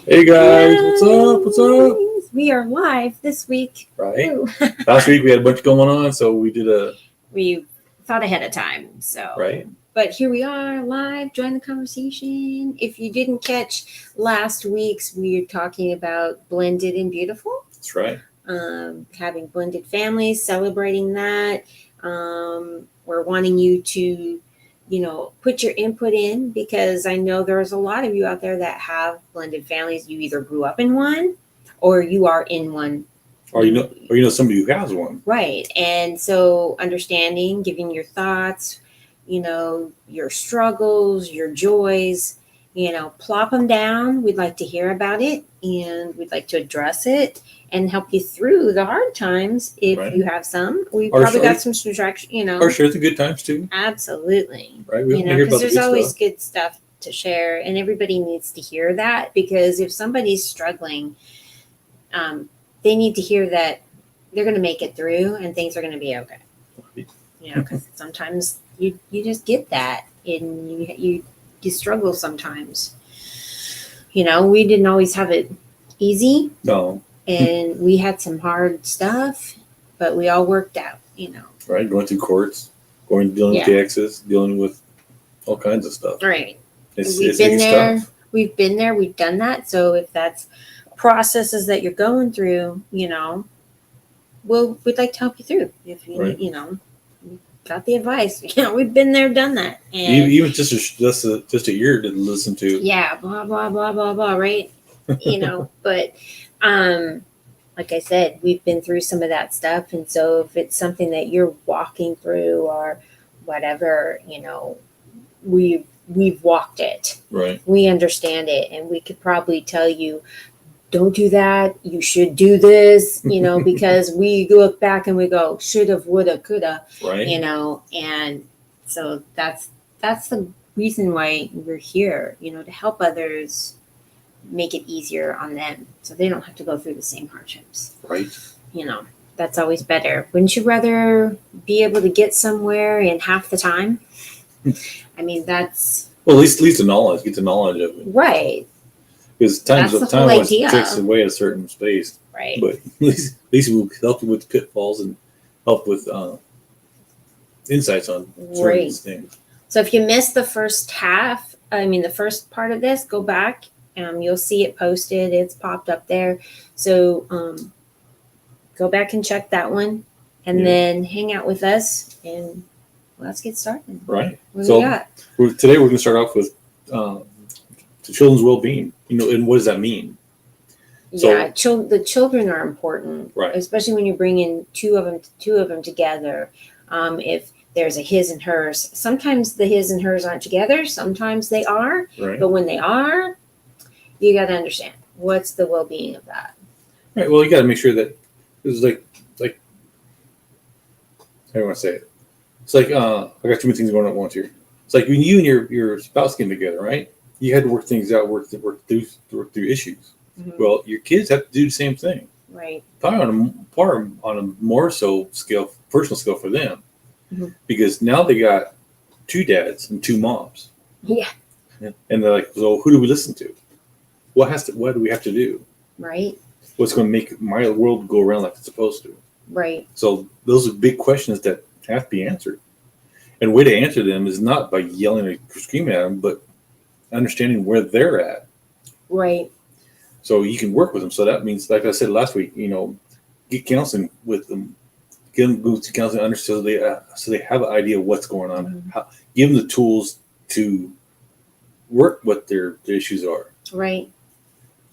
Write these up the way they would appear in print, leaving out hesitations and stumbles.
Hey guys, what's up? What's up? We are live this week. Right. Last week we had a bunch going on, so we did a We thought ahead of time. So, right. But here we are live. Join the conversation. If you didn't catch last week's, we were talking about blended and beautiful. That's right. Having blended families, celebrating that. We're wanting you to, put your input in because I know there's a lot of you out there that have blended families. You either grew up in one or you are in one. Or you know somebody who has one. Right. And so understanding, giving your thoughts, your struggles, your joys, plop them down. We'd like to hear about it and we'd like to address it and help you through the hard times if Right. you have some. We Or probably share- got some distraction, Or share the good times too. Absolutely. Right. We want to hear Because about the there's good always stuff. good stuff to share and everybody needs to hear that because if somebody's struggling, they need to hear that they're going to make it through and things are going to be okay. Because sometimes you just get that and you struggle sometimes. We didn't always have it easy No. and we had some hard stuff, but we all worked out. Right. Going through courts, dealing with taxes, dealing with all kinds of stuff. Right. It's We've been there. stuff. We've been there. We've done that. So if that's processes that you're going through, we'd like to help you through. If you, Right. got the advice. We've been there, done that. And Even just a year to listen to. yeah, blah blah blah blah blah. Right. But like I said, we've been through some of that stuff, and so if it's something that you're walking through or whatever, we've walked it. Right. We understand it, and we could probably tell you, don't do that. You should do this, because we look back and we go, shoulda, woulda, coulda, Right. and so that's the reason why we're here, to help others make it easier on them so they don't have to go through the same hardships. Right. That's always better. Wouldn't you rather be able to get somewhere in half the time? I mean, that's Well, at least the knowledge. Get the knowledge of it. right. Because That's the time whole always idea. takes away a certain space. Right. But at least we'll help you with pitfalls and help with insights on certain Right. things. So if you missed the first part of this, go back. You'll see it posted. It's popped up there. So go back and check that one, and then hang out with us, and let's get started. Right. What do we got? Today we're going to start off with the children's well-being. And what does that mean? Yeah, the children are important, Right. especially when you're bringing two of them together. If there's a his and hers, sometimes the his and hers aren't together. Sometimes they are, Right. but when they are, you got to understand what's the well-being of that. Right. Well, you got to make sure that it's like how do you want to say it? It's like I got too many things going on at once here. It's like when you and your spouse came together, right? You had to work things out, work through issues. Mhm. Well, your kids have to do the same thing. Right. Probably on a more so scale, personal scale for them, Mhm. because now they got two dads and two moms, Yeah. and they're like, so who do we listen to? What do we have to do? Right. What's going to make my world go around like it's supposed to? Right. So those are big questions that have to be answered, and the way to answer them is not by yelling or screaming at them, but understanding where they're at. Right. So you can work with them. So that means, like I said last week, get counseling with them, get them go to counseling so they have an idea of what's going on. Mhm. Give them the tools to work what their issues are. Right.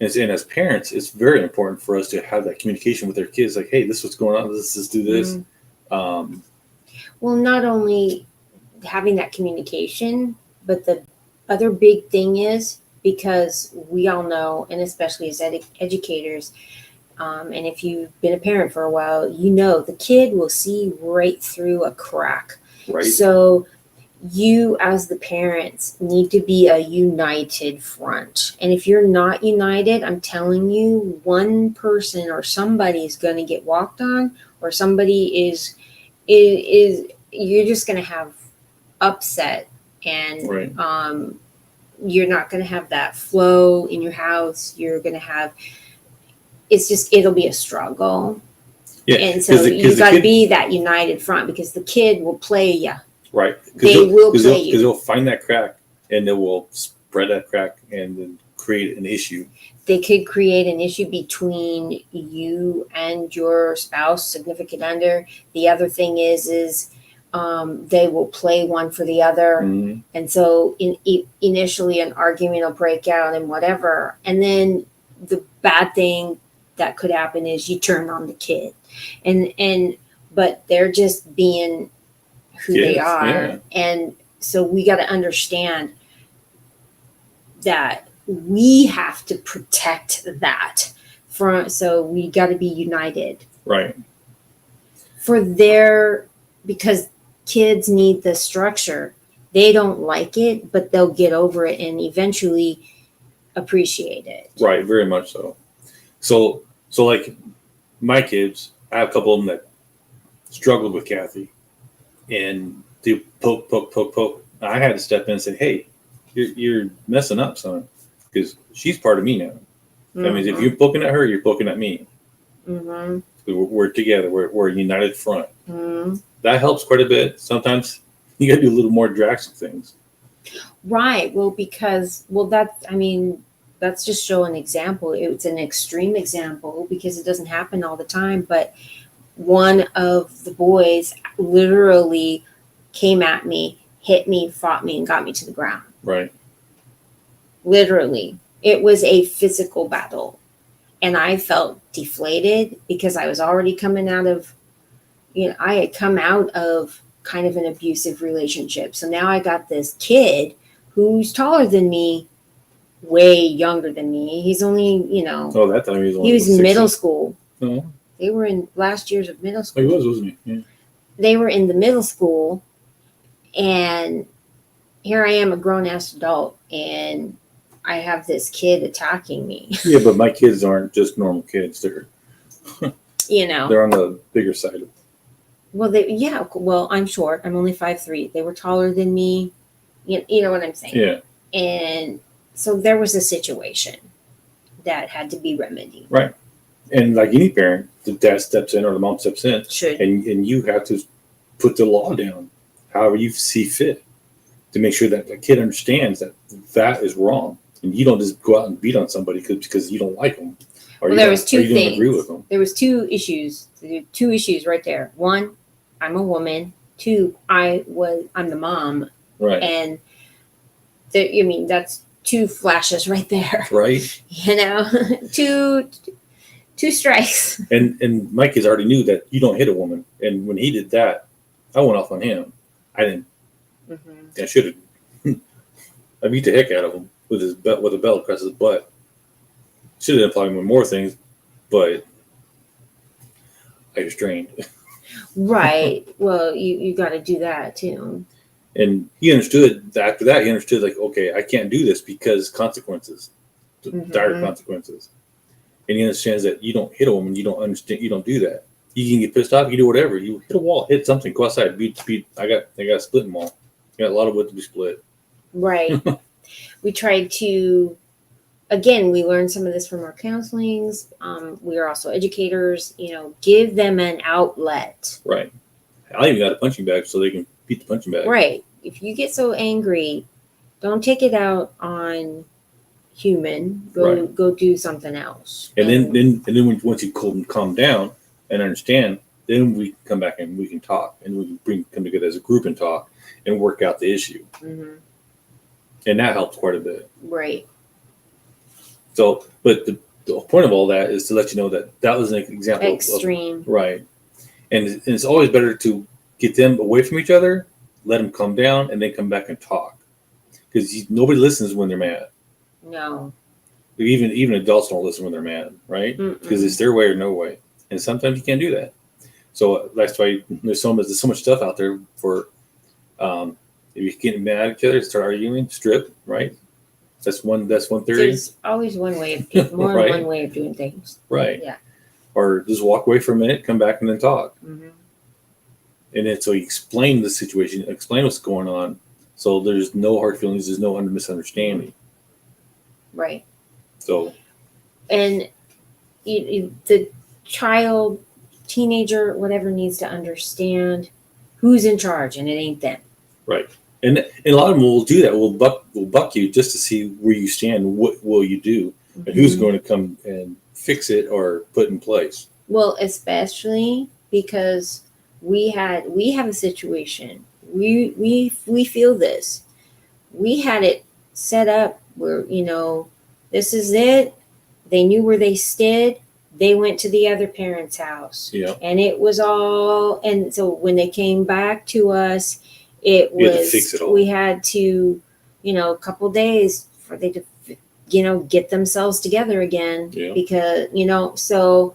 And as parents, it's very important for us to have that communication with their kids. Like, hey, this is what's going on. Let's do this. Mhm. Well, not only having that communication, but the other big thing is because we all know, and especially as educators, and if you've been a parent for a while, the kid will see right through a crack. Right. So you as the parents need to be a united front. And if you're not united, I'm telling you, one person or somebody is going to get walked on, or somebody is you're just going to have upset and Right. you're not going to have that flow in your house. You're going to have, it'll be a struggle. Yeah. And so you got to be that united front, because the kid will play you. Right. They will play you. Because they'll find that crack and they will spread that crack and then create an issue. They could create an issue between you and your spouse, significant other. The other thing is they will play one for the other. Mm-hmm. And so initially an argument will break out and whatever. And then the bad thing that could happen is you turn on the kid. But they're just being who they are. Yeah. And so we got to understand that we have to protect that so we got to be united. Right. Because kids need the structure. They don't like it, but they'll get over it and eventually appreciate it. Right. Very much so. So like my kids, I have a couple of them that struggled with Kathy and they poke. I had to step in and say, hey, you're messing up, son, because she's part of me now. Mm-hmm. That means if you're poking at her, you're poking at me. Mm-hmm. We're together. We're a united front. Mm-hmm. That helps quite a bit. Sometimes you got to do a little more drastic things. Right. Well, that's just show an example. It's an extreme example because it doesn't happen all the time. But one of the boys literally came at me, hit me, fought me, and got me to the ground. Right. Literally. It was a physical battle. And I felt deflated because I was already coming out of, I had come out of kind of an abusive relationship. So now I got this kid who's taller than me, way younger than me. He's only, Oh, that time he was in middle school. Oh. They were in last years of middle school. He was, wasn't he? Yeah. They were in the middle school, and here I am, a grown-ass adult, and I have this kid attacking me. Yeah, but my kids aren't just normal kids. They're they're on the bigger side of. Well, I'm short. I'm only 5'3". They were taller than me. You know what I'm saying? Yeah. And so there was a situation that had to be remedied. Right. And like any parent, the dad steps in or the mom steps in, and you have to put the law down however you see fit to make sure that the kid understands that is wrong. And you don't just go out and beat on somebody because you don't like them. Or there was two things. Agree with them. There was two issues. Two issues right there. One, I'm a woman. Two, I'm the mom. Right. And that's two flashes right there. Right. Two strikes. And my kids already knew that you don't hit a woman. And when he did that, I went off on him. I didn't. Mm-hmm. I should have. I beat the heck out of him with a belt across his butt. Should have applied more things, but I restrained. Right. Well, you got to do that too. And he understood that after that. He understood, like, okay, I can't do this because consequences, dire consequences. And he understands that you don't hit a woman. You don't understand. You don't do that. You can get pissed off. You do whatever. You hit a wall, hit something, go outside, beat. I got a splitting wall. I got a lot of wood to be split. Right. We tried to. Again, we learned some of this from our counselings. We are also educators. Give them an outlet. Right. I even got a punching bag so they can beat the punching bag. Right. If you get so angry, don't take it out on human. Go do something else. And then once you calm down and understand, then we come back and we can talk and we come together as a group and talk and work out the issue. Mm-hmm. And that helps quite a bit. Right. So, but the point of all that is to let you know that was an example. Extreme. Right. And it's always better to get them away from each other, let them calm down, and then come back and talk. Because nobody listens when they're mad. No. Even adults don't listen when they're mad, right? Because it's their way or no way. And sometimes you can't do that. So that's why there's so much stuff out there for if you get mad at each other, start arguing, strip, right? That's one theory. There's always one way of doing right? One way of doing things. Right. Yeah. Or just walk away for a minute, come back and then talk. Mm-hmm. And then so you explain the situation, explain what's going on, So there's no hard feelings. There's no misunderstanding. Right. So, And the child, teenager, whatever, needs to understand who's in charge, and it ain't them. right. And a lot of them will do that. Will buck you just to see where you stand. What will you do? And who's going to come and fix it or put in place? Well, especially because we have a situation. We feel this. We had it set up where, this is it. They knew where they stood. They went to the other parent's house. Yeah. And it was all, and so when they came back to us, it You had to was, fix it all. we had to, a couple days for they to, get themselves together again. Yeah. Because, so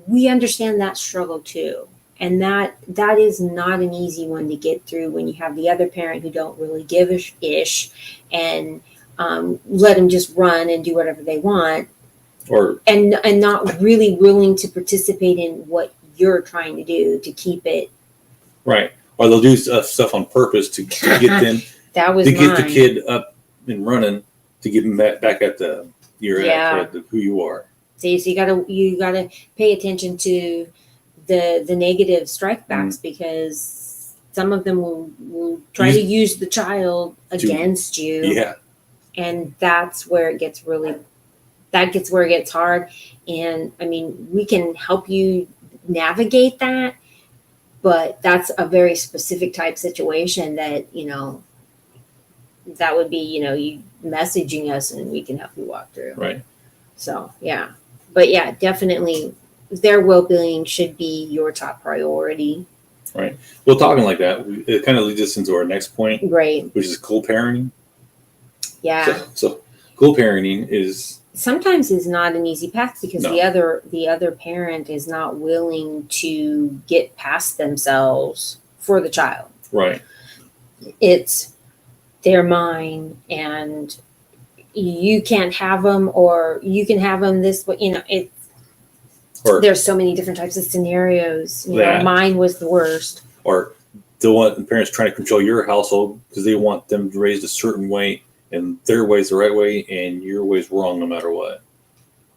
we understand that struggle too. And that is not an easy one to get through when you have the other parent who don't really give a ish and let them just run and do whatever they want, Or and not really willing to participate in what you're trying to do to keep it. right. Or they'll do stuff on purpose to get them That was to get mine. the kid up and running to get them back at the who you are. See, so you gotta pay attention to the negative strikebacks because some of them will try to use the child against you. Yeah. And that's where it gets hard. And I mean, we can help you navigate that, but that's a very specific type situation that, that would be, you messaging us and we can help you walk through. Right. So, yeah. But yeah, definitely their well-being should be your top priority. Right. Well, talking like that, it kind of leads us into our next point, Right. which is co-parenting. Yeah. So co-parenting is Sometimes it's not an easy path because No. the other parent is not willing to get past themselves for the child. right. It's they're mine and you can't have them, or you can have them this way. Or There's so many different types of scenarios. That. Mine was the worst. or the parents trying to control your household because they want them raised a certain way and their way's the right way and your way's wrong no matter what.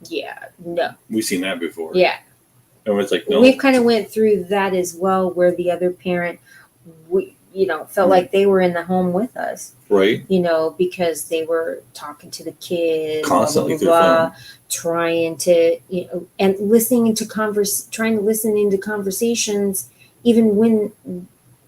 Yeah. No. We've seen that before. Yeah. And it's like, no. We've kind of went through that as well, where the other parent, felt like they were in the home with us, Right. because they were talking to the kids Constantly through the blah, trying to, and listening to trying to listen into conversations, even when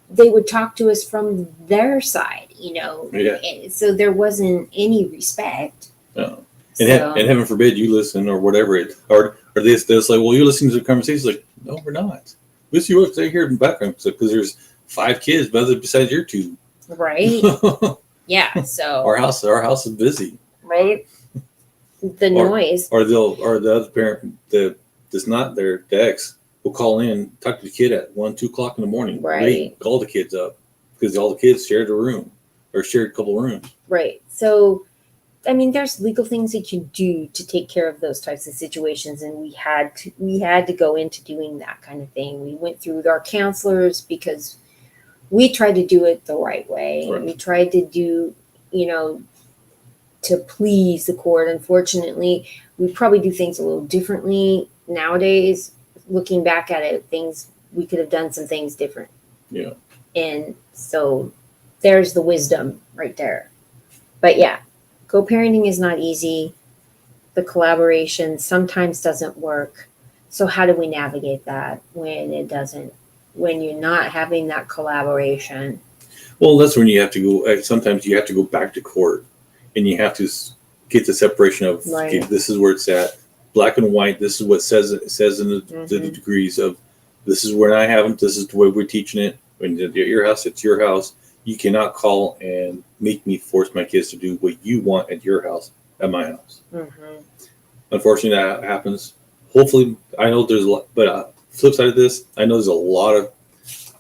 they would talk to us from their side, Yeah. And so there wasn't any respect. No. And heaven forbid you listen or whatever or they're like, well, you're listening to the conversations. Like, no, we're not. We see what they hear in the background because there's 5 kids, besides your 2. Right. Yeah. So our house is busy. right. The noise. Or the other parent that's not their ex will call in, talk to the kid at 1-2 o'clock in the morning. Right. Call the kids up because all the kids shared a room or shared a couple of rooms. Right. So, I mean, there's legal things that you do to take care of those types of situations, and we had to go into doing that kind of thing. We went through with our counselors because we tried to do it the right way. Right. We tried to do, to please the court. Unfortunately, we probably do things a little differently nowadays. Looking back at it, we could have done some things different. Yeah. And so there's the wisdom right there. But yeah, co-parenting is not easy. The collaboration sometimes doesn't work. So how do we navigate that when it doesn't, when you're not having that collaboration? Well, that's when you have to go. Sometimes you have to go back to court, and you have to get the separation of Right. okay, this is where it's at, black and white. This is what it says in the Mhm. degrees of. This is where I have them. This is the way we're teaching it. When you're at your house, it's your house. You cannot call and make me force my kids to do what you want at your house, at my house. Mm-hmm. Unfortunately, that happens. Hopefully, I know there's a lot, but flip side of this, I know there's a lot of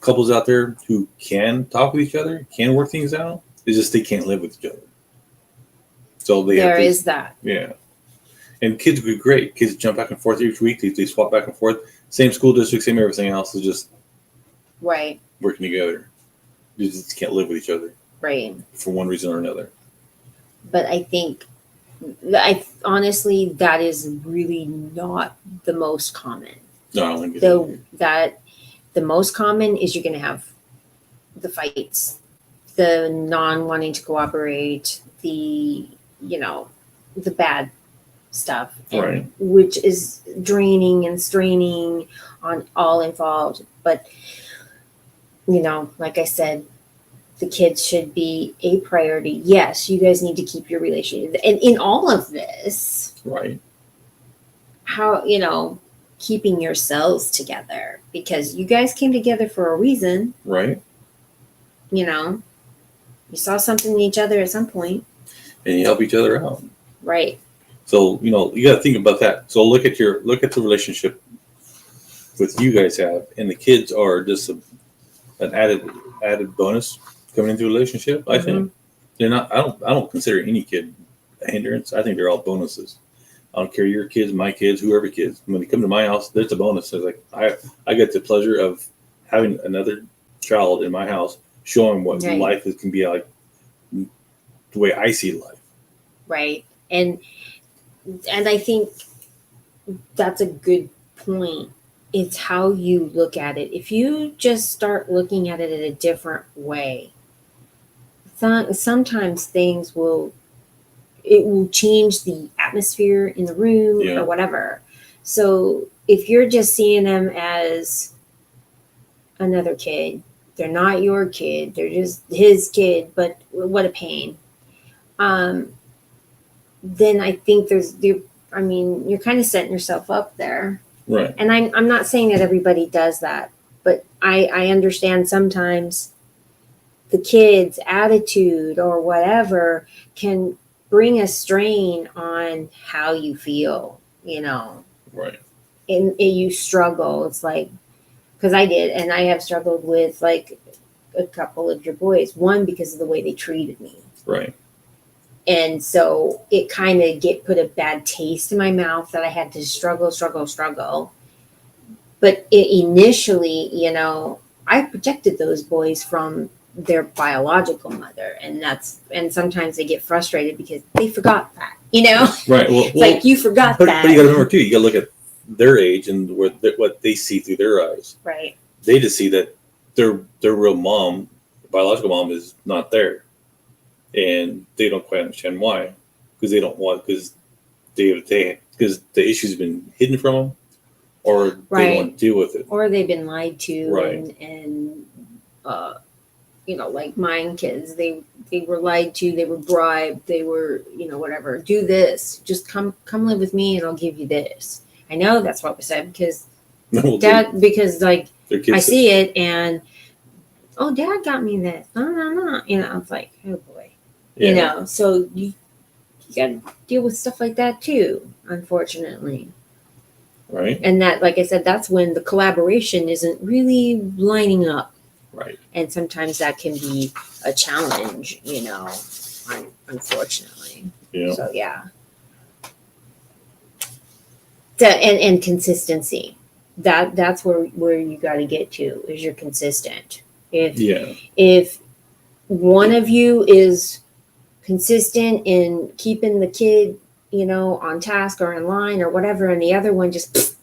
couples out there who can talk with each other, can work things out. It's just they can't live with each other. So There is that. yeah. And kids would be great. Kids jump back and forth each week. They swap back and forth. Same school district, same everything else. Is just Right. working together. You just can't live with each other. Right. for one reason or another. But I think, I honestly, that is really not the most common. No, I don't think it's The most common is you're going to have the fights, the non wanting to cooperate, the, the bad stuff, Right. which is draining and straining on all involved. But, like I said, the kids should be a priority. Yes, you guys need to keep your relationship. And in all of this, right. how, keeping yourselves together, because you guys came together for a reason. Right. You saw something in each other at some point. And you help each other out. Right. So, you got to think about that. So look at the relationship with you guys have, and the kids are just an added bonus coming into a relationship. I think they're not. I don't consider any kid a hindrance. I think they're all bonuses. I don't care your kids, my kids, whoever kids. When they come to my house, there's a bonus. It's like I get the pleasure of having another child in my house, showing what life can be like, the way I see life. Right. And I think that's a good point. It's how you look at it. If you just start looking at it in a different way, sometimes it will change the atmosphere in the room or whatever. So if you're just seeing them as another kid, they're not your kid, they're just his kid, but what a pain. Then I think you're kind of setting yourself up there. Right. And I'm not saying that everybody does that, but I understand sometimes the kid's attitude or whatever can bring a strain on how you feel, Right. And you struggle. It's like, because I did, and I have struggled with like a couple of your boys. One, because of the way they treated me. Right. And so it kind of put a bad taste in my mouth that I had to struggle. But initially, I protected those boys from their biological mother, and sometimes they get frustrated because they forgot that, Right. Well, it's like you forgot but, that. But you got to remember too. You got to look at their age and what they see through their eyes. Right. They just see that their real mom, biological mom, is not there. And they don't quite understand why, because because the issue's been hidden from them, or they don't want to deal with it, or they've been lied to, right? And like mine kids, they were lied to, they were bribed, they were whatever. Do this, just come live with me, and I'll give you this. I know that's what we said because because like I see it, and Dad got me this. No. It's like, oh boy. Yeah. So you got to deal with stuff like that too, unfortunately. Right. And that, like I said, that's when the collaboration isn't really lining up. Right. And sometimes that can be a challenge, unfortunately. Yeah. So, yeah. And consistency. That's where you got to get to, is you're consistent. If one of you is consistent in keeping the kid, on task or in line or whatever, and the other one just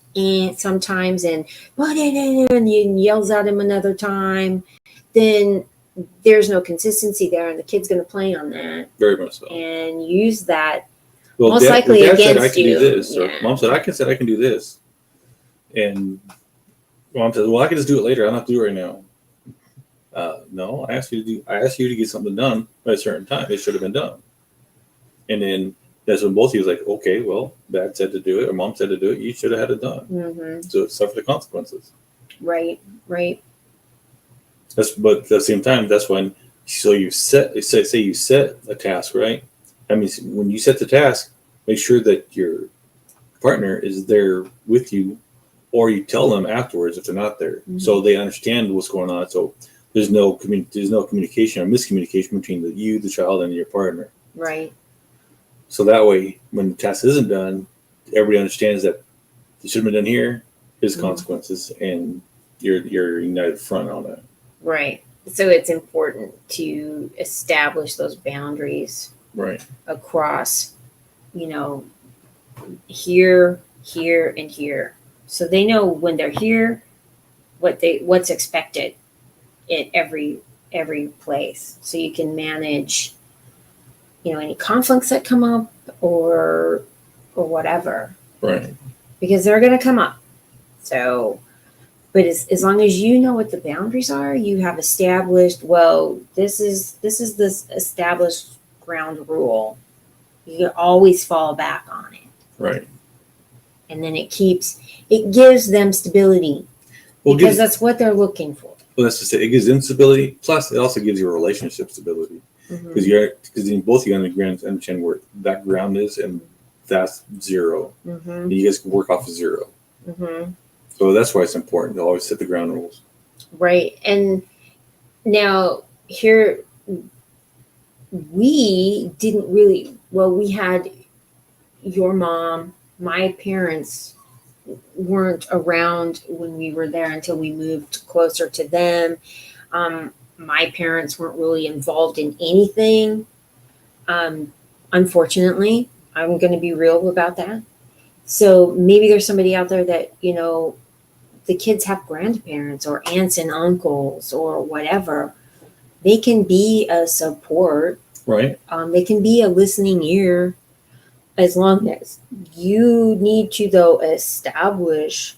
sometimes and yells at him another time, then there's no consistency there, and the kid's going to play on that. Very much so. And use that most likely Dad against said, I can you. do this. Or Mom said, I can do this. And Mom said, well, I can just do it later. I don't have to do it right now. No, I asked you to get something done by a certain time. It should have been done. And then that's when both of you was like, okay, well, Dad said to do it, or Mom said to do it. You should have had it done. Mm-hmm. So it suffered the consequences. Right. But at the same time, that's when, so you say you set a task, right? I mean, when you set the task, make sure that your partner is there with you, or you tell them afterwards if they're not there, so they understand what's going on. So there's no communication or miscommunication between the child, and your partner. Right. So that way, when the task isn't done, everybody understands that it should have been done here. There's consequences, and you're united front on that. Right. so it's important to establish those boundaries Right. across, here, here, and here. So they know when they're here, what's expected at every place. So you can manage, any conflicts that come up or whatever. Right. Because they're gonna come up. So but as long as you know what the boundaries are, you have established, well, this is this established ground rule. You can always fall back on it. Right. And then it gives them stability Well, because that's what they're looking for. Well, that's just it. It gives them stability. Plus, it also gives you a relationship stability because then both of you understand where that ground is, and that's zero. Mm-hmm. You guys can work off of zero. Mm-hmm. So that's why it's important to always set the ground rules. Right. And now here, we didn't really. Well, we had your mom. My parents weren't around when we were there until we moved closer to them. My parents weren't really involved in anything. Unfortunately, I'm going to be real about that. So maybe there's somebody out there that, the kids have grandparents or aunts and uncles or whatever. They can be a support. Right. They can be a listening ear. As long as you need to, though, establish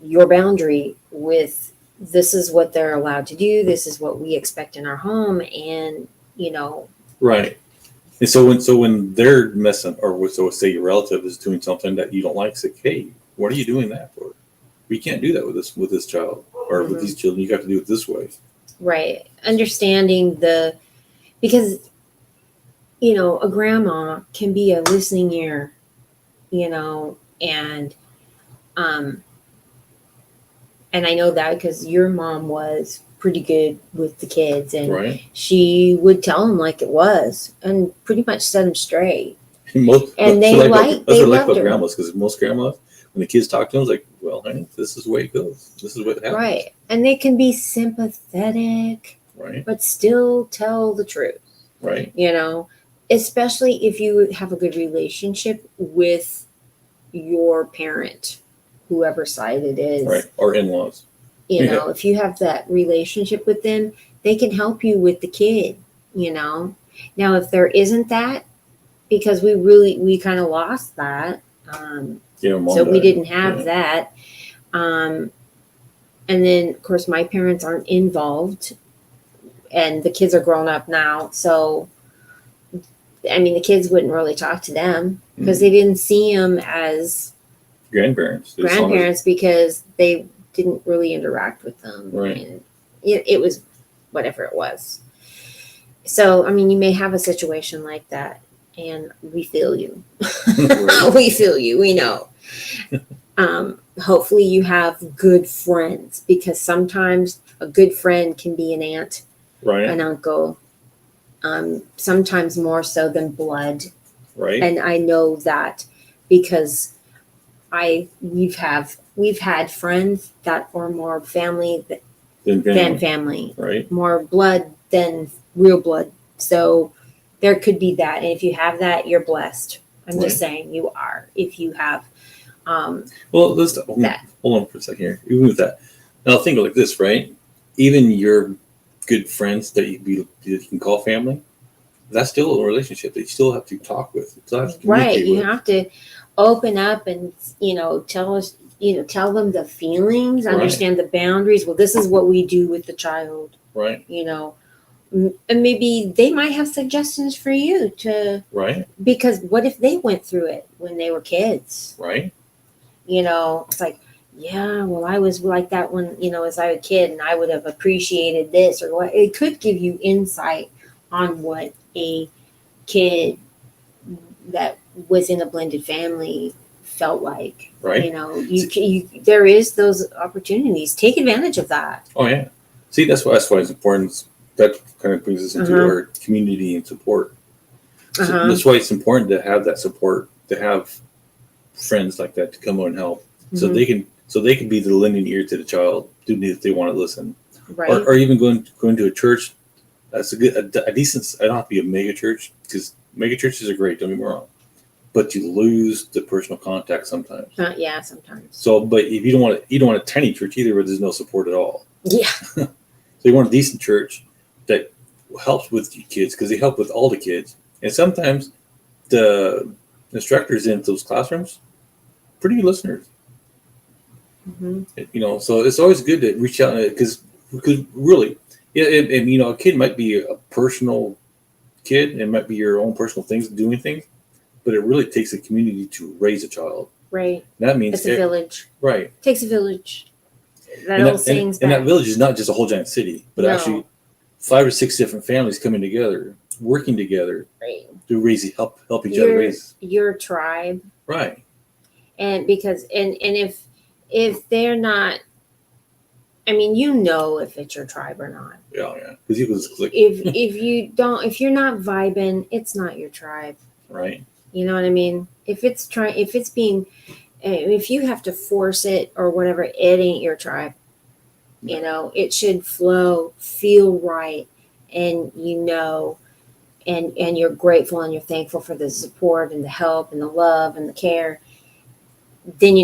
your boundary with this is what they're allowed to do. This is what we expect in our home. And, Right. And so when they're messing, or so say your relative is doing something that you don't like, say, hey, what are you doing that for? We can't do that with this child or with these children. You have to do it this way. Right. Understanding because a grandma can be a listening ear, and I know that because your mom was pretty good with the kids, and she would tell them like it was, and pretty much set them straight. They loved her. Grandmas, because most grandmas, when the kids talk to them, it's like, well, honey, this is the way it goes. This is what happens. Right, and they can be sympathetic, right, but still tell the truth. Right. Especially if you have a good relationship with your parent, whoever side it is. Right. Or in-laws. If you have that relationship with them, they can help you with the kid, Now, if there isn't that, because we kind of lost that. Mom so died. We didn't have that. And then, of course, my parents aren't involved, and the kids are grown up now. So, the kids wouldn't really talk to them because they didn't see them as grandparents because they didn't really interact with them. Right. And it was whatever it was. So, you may have a situation like that, and we feel you. We feel you. We know. Hopefully you have good friends, because sometimes a good friend can be an aunt, right, an uncle, sometimes more so than blood. Right. And I know that because we've had friends that are more family than family. Right. More blood than real blood. So there could be that. And if you have that, you're blessed. I'm just saying you are. If you have well, let's hold on for a second here. Even with that. Now think like this, right? Even your good friends that you can call family, that's still a relationship that you still have to talk with. Right. You have to open up and, tell them the feelings, understand the boundaries. Well, this is what we do with the child. Right. And maybe they might have suggestions for you to. Right. Because what if they went through it when they were kids? Right. It's like, yeah, well, I was like that when, as I was a kid, and I would have appreciated this or what. It could give you insight on what a kid that was in a blended family felt like. Right. There is those opportunities. Take advantage of that. Oh yeah. See, that's why it's important. That kind of brings us into our community and support. So that's why it's important to have that support, to have friends like that to come on and help, so they can be the lending ear to the child if they want to listen, Right. or even going to a church. That's a decent. I don't have to be a mega church, because mega churches are great. Don't get me wrong, but you lose the personal contact sometimes. Yeah, sometimes. So, but if you don't want a tiny church either, where there's no support at all. Yeah. So you want a decent church that helps with your kids, because they help with all the kids, and sometimes the instructors in those classrooms, pretty good listeners. Mm-hmm. So it's always good to reach out, because really, yeah, a kid might be a personal kid, it might be your own personal things, doing things, but it really takes a community to raise a child. Right. That means it's a village. Right. It takes a village. That old saying's and that village is not just a whole giant city, but No. actually 5 or 6 different families coming together, working together Right. to help each other raise. Your tribe. Right. And because and if they're not, I mean, if it's your tribe or not. Yeah. Because you was like, if you're not vibing, it's not your tribe. right. You know what I mean? If you have to force it or whatever, it ain't your tribe. It should flow, feel right, and and you're grateful and you're thankful for the support and the help and the love and the care. Then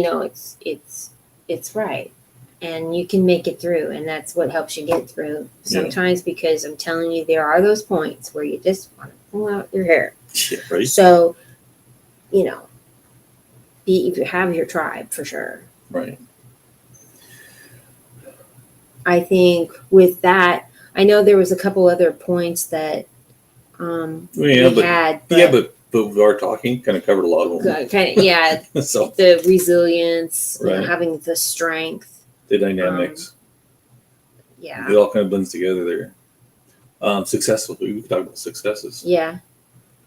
it's right, and you can make it through, and that's what helps you get through sometimes. Because I'm telling you, there are those points where you just want to pull out your hair. Yeah, right. So, if you have your tribe, for sure. Right. I think with that, I know there was a couple other points that we had. But we are talking, kind of covered a lot of them. Kind of, yeah. So the resilience, right. Having the strength, the dynamics. Yeah. It all kind of blends together there. Successful. We could talk about successes. Yeah.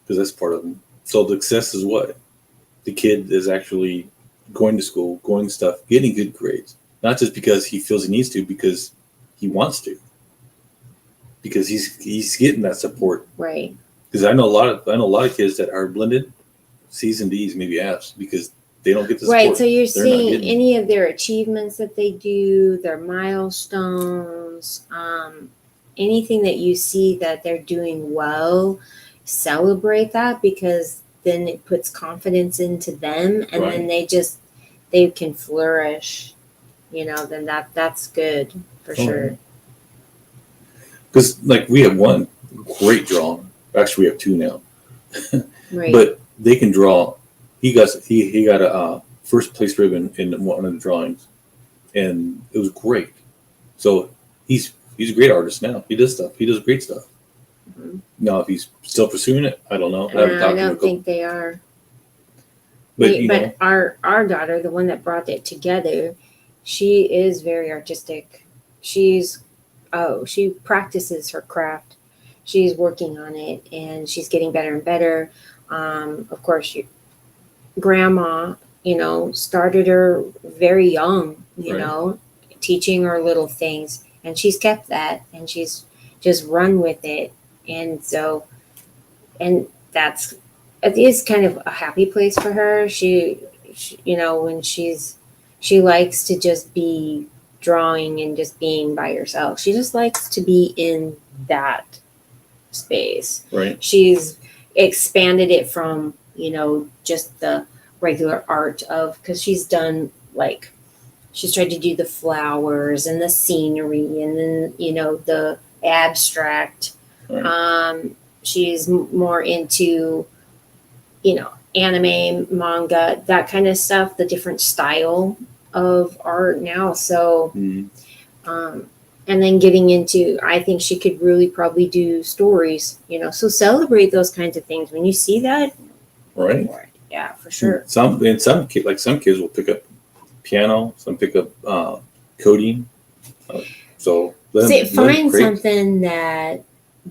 Because that's part of them. So the success is what? The kid is actually going to school, going to stuff, getting good grades. Not just because he feels he needs to, because he wants to. Because he's getting that support. Right. Because I know a lot of kids that are blended, C's and D's, maybe F's, because they don't get the support. Right. So you're seeing any of their achievements that they do, their milestones, anything that you see that they're doing well, celebrate that, because then it puts confidence into them, and right. then they can flourish. Then that's good for sure. Because we have one great drawing. Actually, we have 2 now. Right. But they can draw. He got a first place ribbon in one of the drawings, and it was great. So he's a great artist now. He does stuff. He does great stuff. Mm-hmm. Now, if he's still pursuing it, I don't know. I don't think they are. But our daughter, the one that brought it together, she is very artistic. She practices her craft. She's working on it, and she's getting better and better. Of course, grandma, started her very young, teaching her little things, and she's kept that, and she's just run with it. And so, and it is kind of a happy place for her. She when she likes to just be drawing and just being by herself. She just likes to be in that space. Right. She's expanded it from, just the regular art because she's done she's tried to do the flowers and the scenery and then, the abstract. Right. She's more into, anime, manga, that kind of stuff, the different style of art now. So, and then getting into, I think she could really probably do stories, so celebrate those kinds of things. When you see that, right. Yeah, for sure. Some kids will pick up piano, some pick up coding. Find something that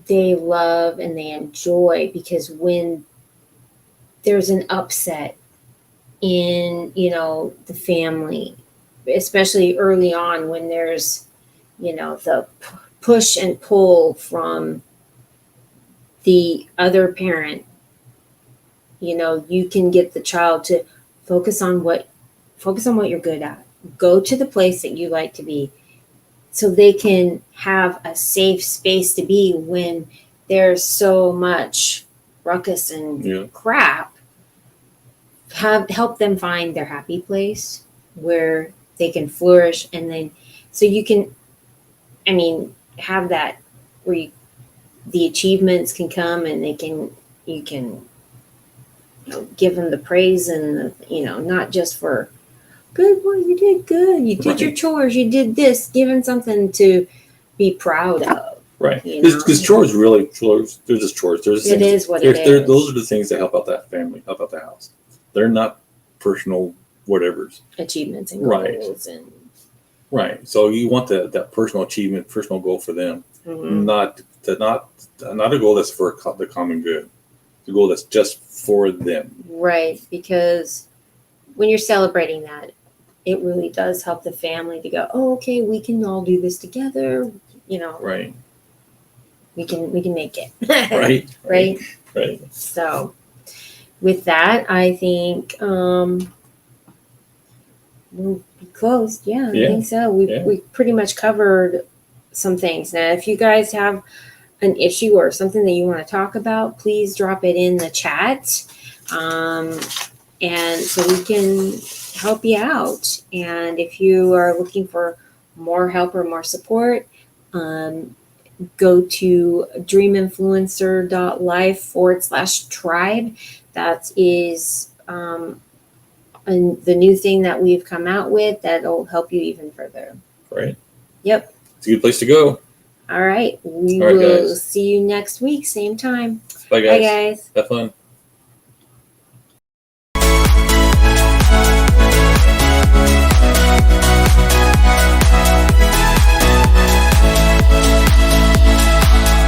they love and they enjoy, because when there's an upset in, the family, especially early on when there's, the push and pull from the other parent, you can get the child to focus on what you're good at. Go to the place that you like to be. so they can have a safe space to be when there's so much ruckus and Yeah. crap. Help them find their happy place where they can flourish, and then so you can, I mean, have that where the achievements can come, and you can give them the praise and not just for good boy, you did good, you did your chores, you did this, given something to be proud of. Right. Because chores, they're just chores. It is what it is. Those are the things that help out that family, help out the house. They're not personal whatevers. Achievements and goals. And right. So you want that personal achievement, personal goal for them, not a goal that's for the common good. The goal that's just for them. Right. Because when you're celebrating that, it really does help the family to go, oh, okay, we can all do this together. Right. We can make it. Right. So with that, I think we'll be closed. Yeah, I think so. We pretty much covered some things. Now, if you guys have an issue or something that you want to talk about, please drop it in the chat. And so we can help you out. And if you are looking for more help or more support, go to dreaminfluencer.life/tribe. That is the new thing that we've come out with that'll help you even further. Right. Yep. It's a good place to go. All right. We will see you next week, same time. Bye, guys. Bye, guys. Have fun.